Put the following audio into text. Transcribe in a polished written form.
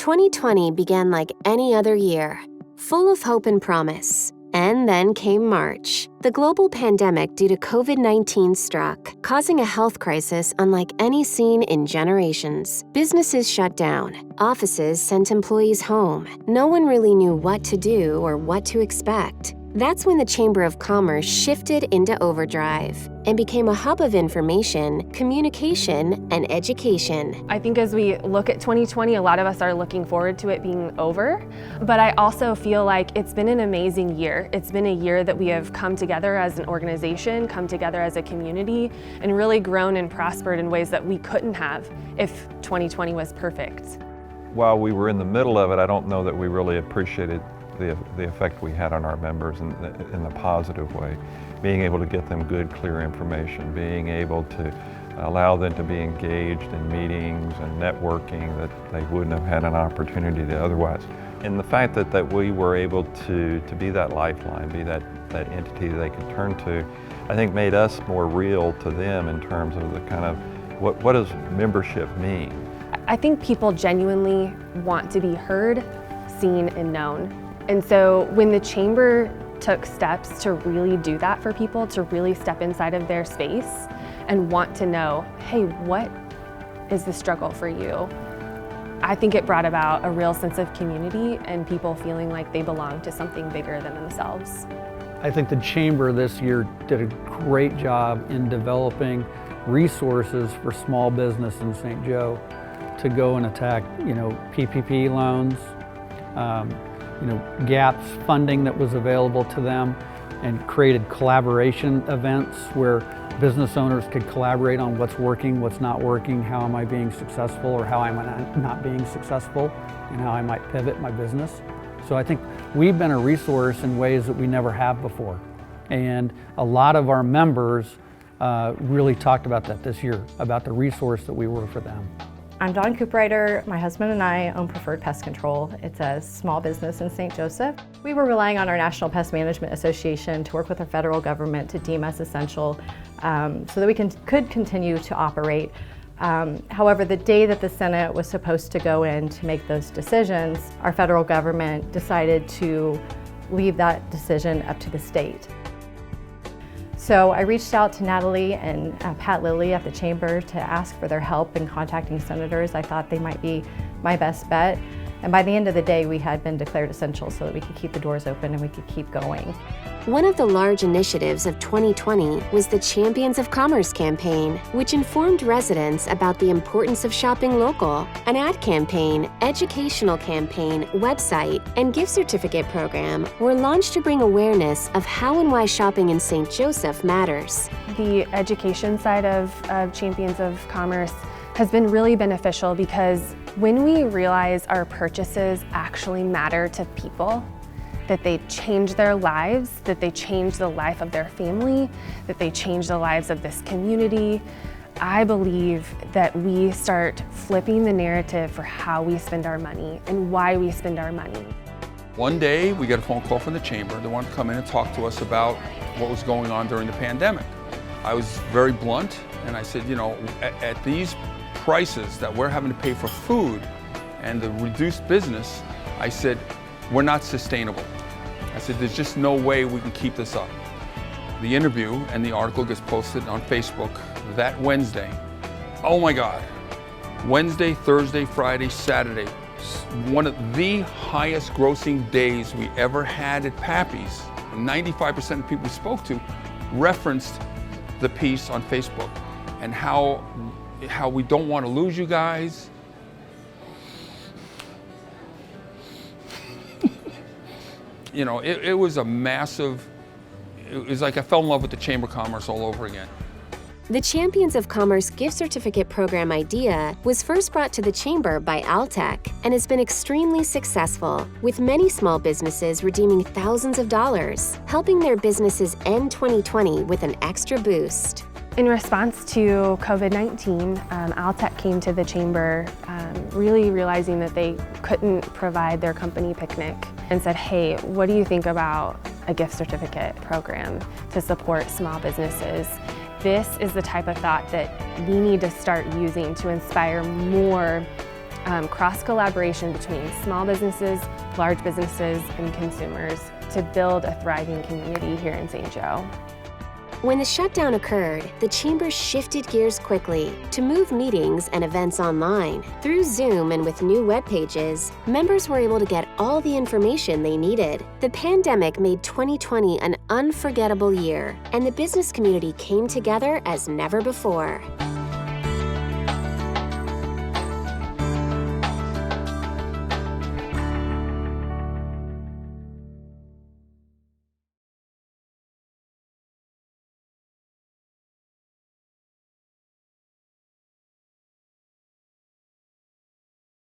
2020 began like any other year, full of hope and promise. And then came March. The global pandemic due to COVID-19 struck, causing a health crisis unlike any seen in generations. Businesses shut down. Offices sent employees home. No one really knew what to do or what to expect. That's when the Chamber of Commerce shifted into overdrive and became a hub of information, communication, and education. I think as we look at 2020, a lot of us are looking forward to it being over, but I also feel like it's been an amazing year. It's been a year that we have come together as an organization, come together as a community, and really grown and prospered in ways that we couldn't have if 2020 was perfect. While we were in the middle of it, I don't know that we really appreciated the effect we had on our members in the positive way. Being able to get them good, clear information, being able to allow them to be engaged in meetings and networking that they wouldn't have had an opportunity to otherwise. And the fact that we were able to be that lifeline, be that entity they could turn to, I think made us more real to them in terms of the kind of, what does membership mean? I think people genuinely want to be heard, seen, and known. And so when the Chamber took steps to really do that for people, to really step inside of their space and want to know, hey, what is the struggle for you? I think it brought about a real sense of community and people feeling like they belong to something bigger than themselves. I think the Chamber this year did a great job in developing resources for small business in St. Joe to go and attack, PPP loans, GAPS funding that was available to them, and created collaboration events where business owners could collaborate on what's working, what's not working, how am I being successful or how am I not being successful, and how I might pivot my business. So I think we've been a resource in ways that we never have before. And a lot of our members really talked about that this year, about the resource that we were for them. I'm Dawn Cooprider. My husband and I own Preferred Pest Control. It's a small business in St. Joseph. We were relying on our National Pest Management Association to work with our federal government to deem us essential so that we could continue to operate. However, the day that the Senate was supposed to go in to make those decisions, our federal government decided to leave that decision up to the state. So I reached out to Natalie and Pat Lilly at the Chamber to ask for their help in contacting senators. I thought they might be my best bet. And by the end of the day, we had been declared essential so that we could keep the doors open and we could keep going. One of the large initiatives of 2020 was the Champions of Commerce campaign, which informed residents about the importance of shopping local. An ad campaign, educational campaign, website, and gift certificate program were launched to bring awareness of how and why shopping in St. Joseph matters. The education side of Champions of Commerce has been really beneficial because when we realize our purchases actually matter to people, that they change their lives, that they change the life of their family, that they change the lives of this community, I believe that we start flipping the narrative for how we spend our money and why we spend our money. One day we got a phone call from the Chamber. They wanted to come in and talk to us about what was going on during the pandemic. I was very blunt and I said, at these prices that we're having to pay for food and the reduced business, I said, we're not sustainable. I said, there's just no way we can keep this up. The interview and the article gets posted on Facebook that Wednesday. Oh my God. Wednesday, Thursday, Friday, Saturday, one of the highest grossing days we ever had at Pappy's. 95% of people we spoke to referenced the piece on Facebook and how we don't want to lose you guys. It was a massive, it was like I fell in love with the Chamber of Commerce all over again. The Champions of Commerce gift certificate program idea was first brought to the Chamber by Altec and has been extremely successful, with many small businesses redeeming thousands of dollars, helping their businesses end 2020 with an extra boost. In response to COVID-19, Altec came to the Chamber really realizing that they couldn't provide their company picnic and said, hey, what do you think about a gift certificate program to support small businesses? This is the type of thought that we need to start using to inspire more cross-collaboration between small businesses, large businesses, and consumers to build a thriving community here in St. Joe. When the shutdown occurred, the Chamber shifted gears quickly to move meetings and events online. Through Zoom and with new web pages, members were able to get all the information they needed. The pandemic made 2020 an unforgettable year, and the business community came together as never before.